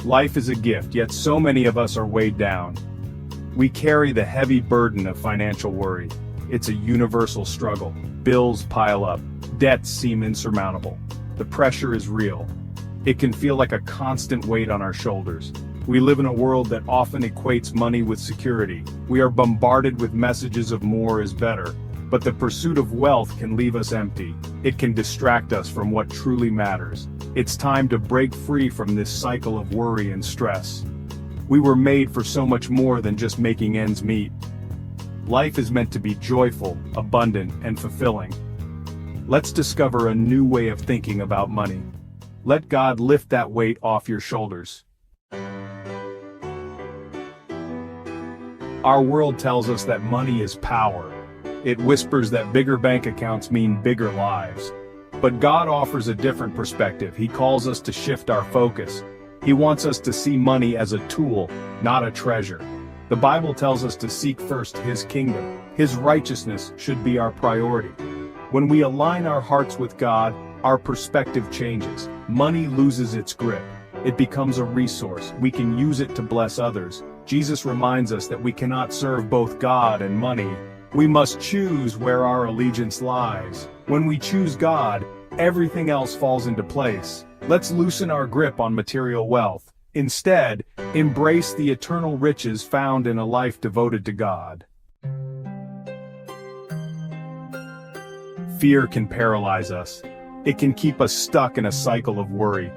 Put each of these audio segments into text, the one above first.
Life is a gift, yet so many of us are weighed down. We carry the heavy burden of financial worry. It's a universal struggle. Bills pile up. Debts seem insurmountable. The pressure is real. It can feel like a constant weight on our shoulders. We live in a world that often equates money with security. We are bombarded with messages of more is better. But the pursuit of wealth can leave us empty. It can distract us from what truly matters. It's time to break free from this cycle of worry and stress. We were made for so much more than just making ends meet. Life is meant to be joyful, abundant, and fulfilling. Let's discover a new way of thinking about money. Let God lift that weight off your shoulders. Our world tells us that money is power. It whispers that bigger bank accounts mean bigger lives. But God offers a different perspective. He calls us to shift our focus. He wants us to see money as a tool, not a treasure. The Bible tells us to seek first His kingdom. His righteousness should be our priority. When we align our hearts with God, our perspective changes. Money loses its grip. It becomes a resource. We can use it to bless others. Jesus reminds us that we cannot serve both God and money. We must choose where our allegiance lies. When we choose God, everything else falls into place. Let's loosen our grip on material wealth. Instead, embrace the eternal riches found in a life devoted to God. Fear can paralyze us. It can keep us stuck in a cycle of worry.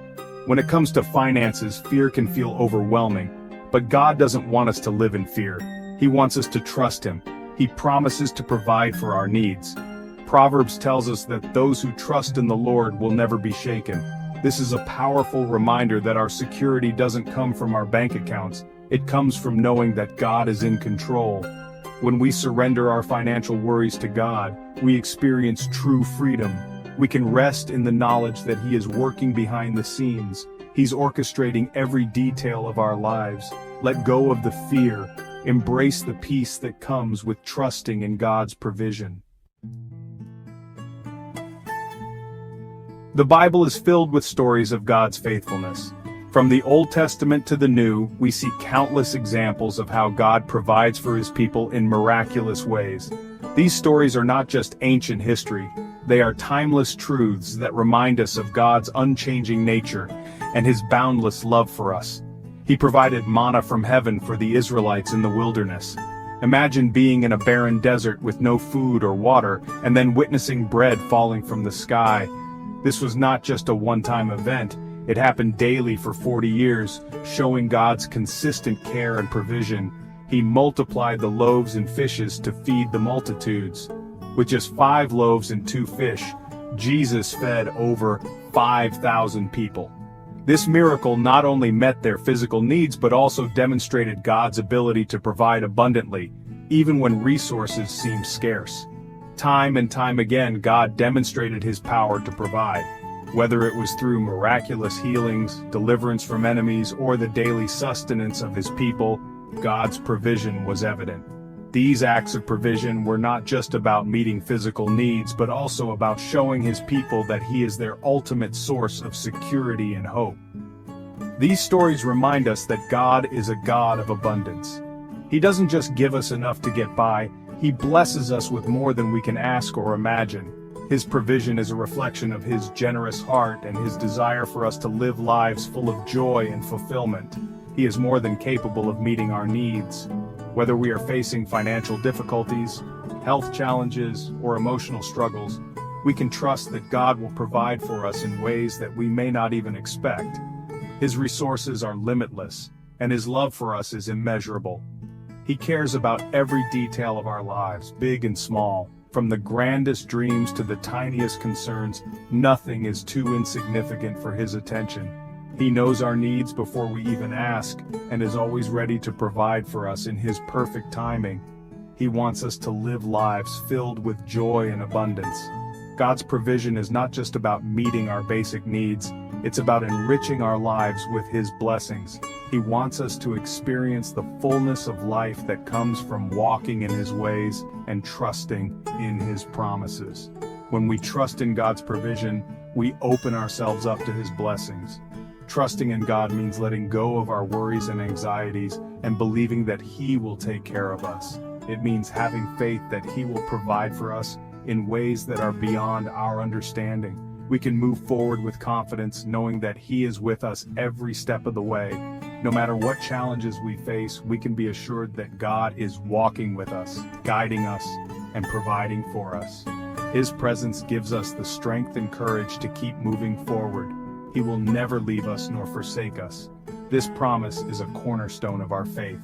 When it comes to finances, fear can feel overwhelming. But God doesn't want us to live in fear. He wants us to trust Him. He promises to provide for our needs. Proverbs tells us that those who trust in the Lord will never be shaken. This is a powerful reminder that our security doesn't come from our bank accounts. It comes from knowing that God is in control. When we surrender our financial worries to God, we experience true freedom. We can rest in the knowledge that He is working behind the scenes. He's orchestrating every detail of our lives. Let go of the fear. Embrace the peace that comes with trusting in God's provision. The Bible is filled with stories of God's faithfulness. From the Old Testament to the New, we see countless examples of how God provides for His people in miraculous ways. These stories are not just ancient history. They are timeless truths that remind us of God's unchanging nature and His boundless love for us. He provided manna from heaven for the Israelites in the wilderness. Imagine being in a barren desert with no food or water, and then witnessing bread falling from the sky. This was not just a one-time event. It happened daily for 40 years, showing God's consistent care and provision. He multiplied the loaves and fishes to feed the multitudes. With just 5 loaves and 2 fish, Jesus fed over 5,000 people. This miracle not only met their physical needs but also demonstrated God's ability to provide abundantly, even when resources seemed scarce. Time and time again, God demonstrated His power to provide. Whether it was through miraculous healings, deliverance from enemies, or the daily sustenance of His people, God's provision was evident. These acts of provision were not just about meeting physical needs, but also about showing His people that He is their ultimate source of security and hope. These stories remind us that God is a God of abundance. He doesn't just give us enough to get by, He blesses us with more than we can ask or imagine. His provision is a reflection of His generous heart and His desire for us to live lives full of joy and fulfillment. He is more than capable of meeting our needs. Whether we are facing financial difficulties, health challenges, or emotional struggles, we can trust that God will provide for us in ways that we may not even expect. His resources are limitless, and His love for us is immeasurable. He cares about every detail of our lives, big and small. From the grandest dreams to the tiniest concerns, nothing is too insignificant for His attention. He knows our needs before we even ask, and is always ready to provide for us in His perfect timing. He wants us to live lives filled with joy and abundance. God's provision is not just about meeting our basic needs, it's about enriching our lives with His blessings. He wants us to experience the fullness of life that comes from walking in His ways and trusting in His promises. When we trust in God's provision, we open ourselves up to His blessings. Trusting in God means letting go of our worries and anxieties and believing that He will take care of us. It means having faith that He will provide for us in ways that are beyond our understanding. We can move forward with confidence, knowing that He is with us every step of the way. No matter what challenges we face, we can be assured that God is walking with us, guiding us, and providing for us. His presence gives us the strength and courage to keep moving forward. He will never leave us nor forsake us. This promise is a cornerstone of our faith.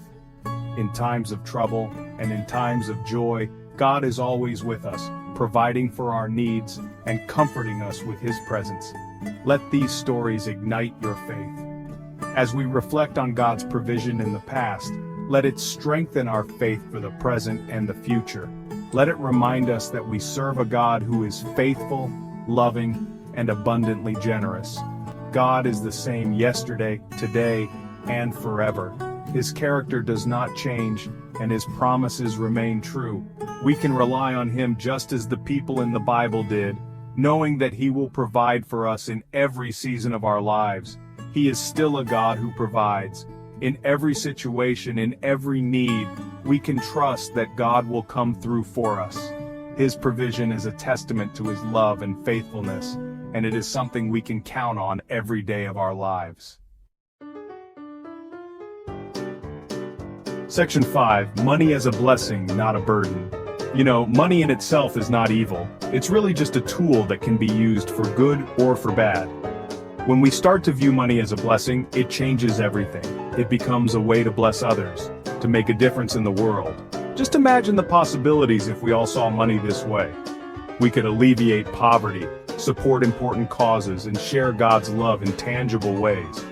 In times of trouble and in times of joy, God is always with us, providing for our needs and comforting us with His presence. Let these stories ignite your faith. As we reflect on God's provision in the past, let it strengthen our faith for the present and the future. Let it remind us that we serve a God who is faithful, loving, and abundantly generous. God is the same yesterday, today, and forever. His character does not change, and His promises remain true. We can rely on Him just as the people in the Bible did, knowing that He will provide for us in every season of our lives. He is still a God who provides. In every situation, in every need, we can trust that God will come through for us. His provision is a testament to His love and faithfulness, and it is something we can count on every day of our lives. Section 5. Money as a blessing, not a burden. You know, money in itself is not evil. It's really just a tool that can be used for good or for bad. When we start to view money as a blessing, it changes everything. It becomes a way to bless others, to make a difference in the world. Just imagine the possibilities if we all saw money this way. We could alleviate poverty, support important causes, and share God's love in tangible ways.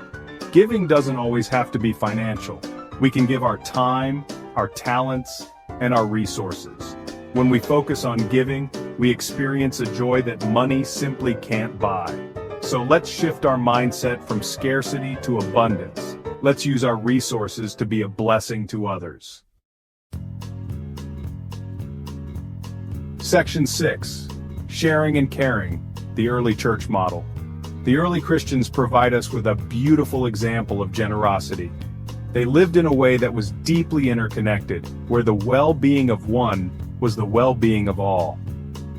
Giving doesn't always have to be financial. We can give our time, our talents, and our resources. When we focus on giving, we experience a joy that money simply can't buy. So let's shift our mindset from scarcity to abundance. Let's use our resources to be a blessing to others. Section 6. Sharing and Caring, the Early Church Model. The early Christians provide us with a beautiful example of generosity. They lived in a way that was deeply interconnected, where the well-being of one was the well-being of all.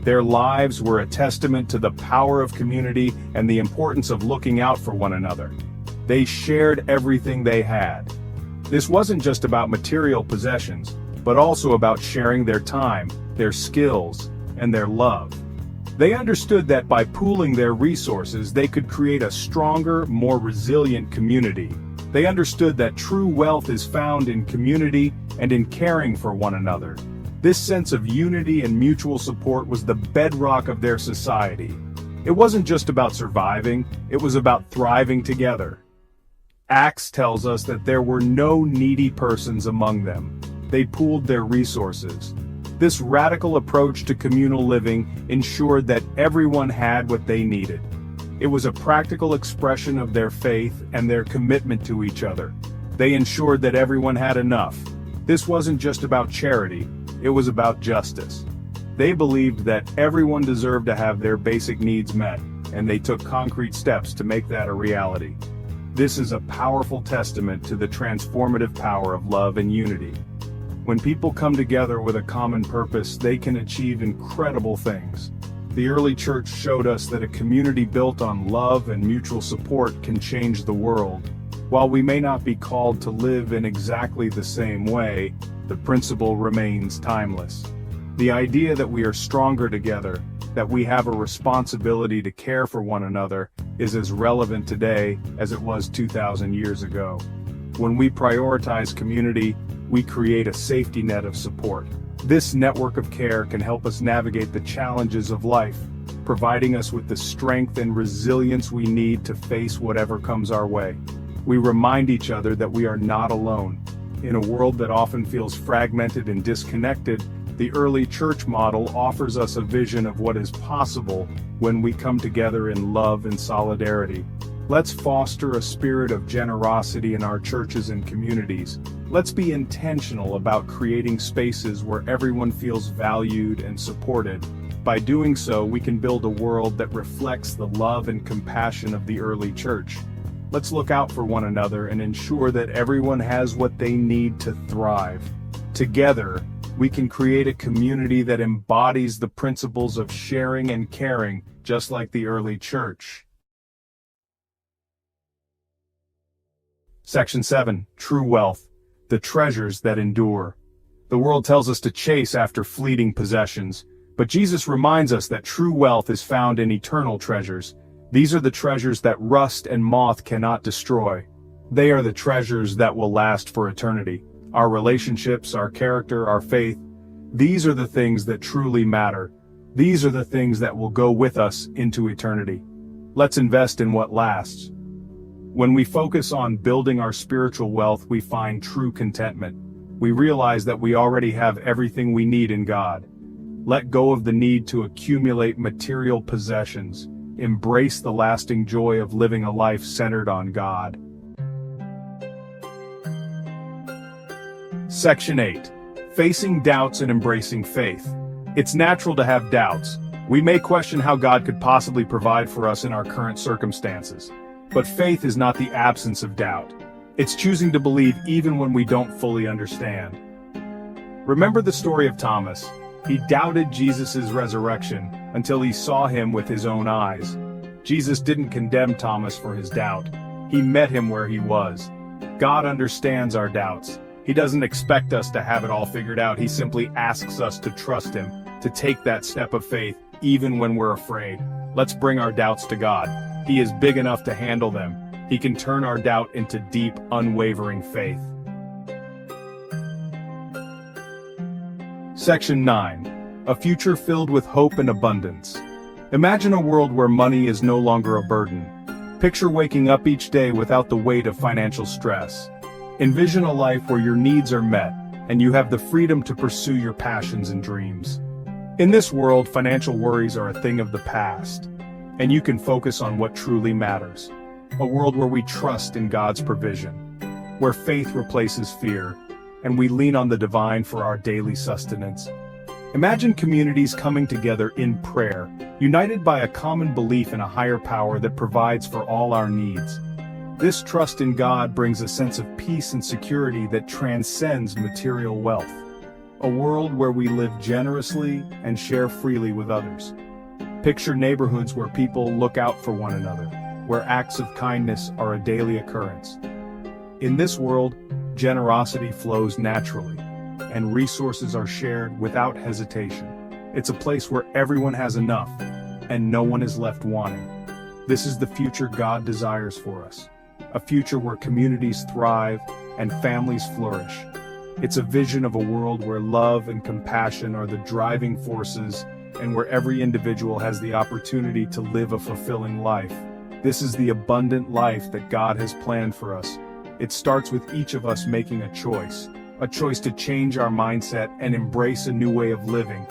Their lives were a testament to the power of community and the importance of looking out for one another. They shared everything they had. This wasn't just about material possessions, but also about sharing their time, their skills, and their love. They understood that by pooling their resources, they could create a stronger, more resilient community. They understood that true wealth is found in community and in caring for one another. This sense of unity and mutual support was the bedrock of their society. It wasn't just about surviving, it was about thriving together. Acts tells us that there were no needy persons among them. They pooled their resources. This radical approach to communal living ensured that everyone had what they needed. It was a practical expression of their faith and their commitment to each other. They ensured that everyone had enough. This wasn't just about charity, it was about justice. They believed that everyone deserved to have their basic needs met, and they took concrete steps to make that a reality. This is a powerful testament to the transformative power of love and unity. When people come together with a common purpose, they can achieve incredible things. The early church showed us that a community built on love and mutual support can change the world. While we may not be called to live in exactly the same way, the principle remains timeless. The idea that we are stronger together, that we have a responsibility to care for one another, is as relevant today as it was 2,000 years ago. When we prioritize community, we create a safety net of support. This network of care can help us navigate the challenges of life, providing us with the strength and resilience we need to face whatever comes our way. We remind each other that we are not alone. In a world that often feels fragmented and disconnected, the early church model offers us a vision of what is possible when we come together in love and solidarity. Let's foster a spirit of generosity in our churches and communities. Let's be intentional about creating spaces where everyone feels valued and supported. By doing so, we can build a world that reflects the love and compassion of the early church. Let's look out for one another and ensure that everyone has what they need to thrive. Together, we can create a community that embodies the principles of sharing and caring, just like the early church. Section 7. True wealth. The treasures that endure. The world tells us to chase after fleeting possessions, but Jesus reminds us that true wealth is found in eternal treasures. These are the treasures that rust and moth cannot destroy. They are the treasures that will last for eternity. Our relationships, our character, our faith, these are the things that truly matter. These are the things that will go with us into eternity. Let's invest in what lasts. When we focus on building our spiritual wealth, we find true contentment. We realize that we already have everything we need in God. Let go of the need to accumulate material possessions. Embrace the lasting joy of living a life centered on God. Section 8. Facing doubts and embracing faith. It's natural to have doubts. We may question how God could possibly provide for us in our current circumstances. But faith is not the absence of doubt. It's choosing to believe even when we don't fully understand. Remember the story of Thomas. He doubted Jesus' resurrection until he saw him with his own eyes. Jesus didn't condemn Thomas for his doubt. He met him where he was. God understands our doubts. He doesn't expect us to have it all figured out. He simply asks us to trust him, to take that step of faith, even when we're afraid. Let's bring our doubts to God. He is big enough to handle them. He can turn our doubt into deep, unwavering faith. Section 9. A future filled with hope and abundance. Imagine a world where money is no longer a burden. Picture waking up each day without the weight of financial stress. Envision a life where your needs are met, and you have the freedom to pursue your passions and dreams. In this world, financial worries are a thing of the past, and you can focus on what truly matters. A world where we trust in God's provision, where faith replaces fear, and we lean on the divine for our daily sustenance. Imagine communities coming together in prayer, united by a common belief in a higher power that provides for all our needs. This trust in God brings a sense of peace and security that transcends material wealth. A world where we live generously and share freely with others. Picture neighborhoods where people look out for one another, where acts of kindness are a daily occurrence. In this world, generosity flows naturally, and resources are shared without hesitation. It's a place where everyone has enough, and no one is left wanting. This is the future God desires for us. A future where communities thrive and families flourish. It's a vision of a world where love and compassion are the driving forces, and where every individual has the opportunity to live a fulfilling life. This is the abundant life that God has planned for us. It starts with each of us making a choice to change our mindset and embrace a new way of living.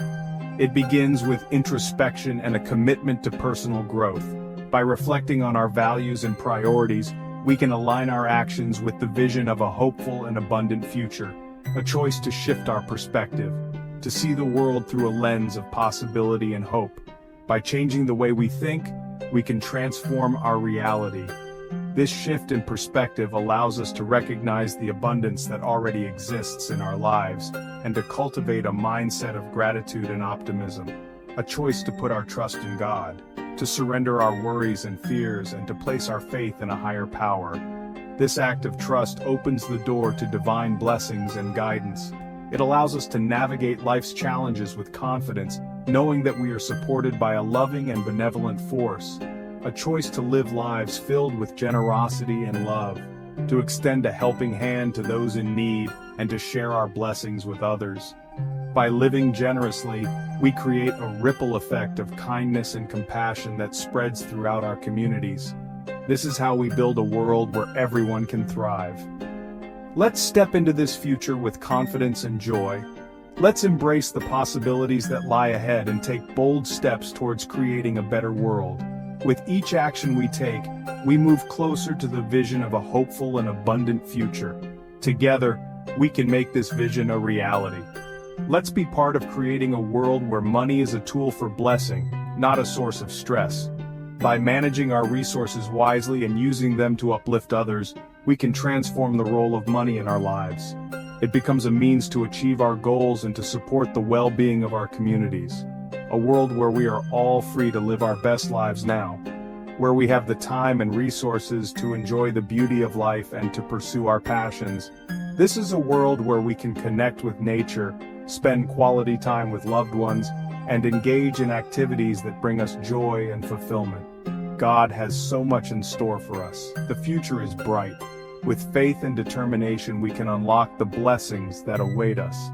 It begins with introspection and a commitment to personal growth. By reflecting on our values and priorities, we can align our actions with the vision of a hopeful and abundant future. A choice to shift our perspective, to see the world through a lens of possibility and hope. By changing the way we think, we can transform our reality. This shift in perspective allows us to recognize the abundance that already exists in our lives, and to cultivate a mindset of gratitude and optimism. A choice to put our trust in God, to surrender our worries and fears, and to place our faith in a higher power. This act of trust opens the door to divine blessings and guidance. It allows us to navigate life's challenges with confidence, knowing that we are supported by a loving and benevolent force. A choice to live lives filled with generosity and love, to extend a helping hand to those in need, and to share our blessings with others. By living generously, we create a ripple effect of kindness and compassion that spreads throughout our communities. This is how we build a world where everyone can thrive. Let's step into this future with confidence and joy. Let's embrace the possibilities that lie ahead and take bold steps towards creating a better world. With each action we take, we move closer to the vision of a hopeful and abundant future. Together, we can make this vision a reality. Let's be part of creating a world where money is a tool for blessing, not a source of stress. By managing our resources wisely and using them to uplift others, we can transform the role of money in our lives. It becomes a means to achieve our goals and to support the well-being of our communities. A world where we are all free to live our best lives now, where we have the time and resources to enjoy the beauty of life and to pursue our passions. This is a world where we can connect with nature, spend quality time with loved ones, and engage in activities that bring us joy and fulfillment. God has so much in store for us. The future is bright. With faith and determination, we can unlock the blessings that await us.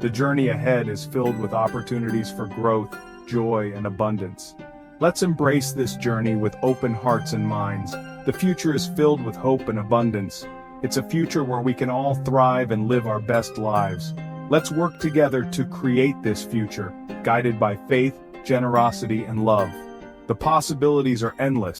The journey ahead is filled with opportunities for growth, joy, and abundance. Let's embrace this journey with open hearts and minds. The future is filled with hope and abundance. It's a future where we can all thrive and live our best lives. Let's work together to create this future, guided by faith, generosity, and love. The possibilities are endless.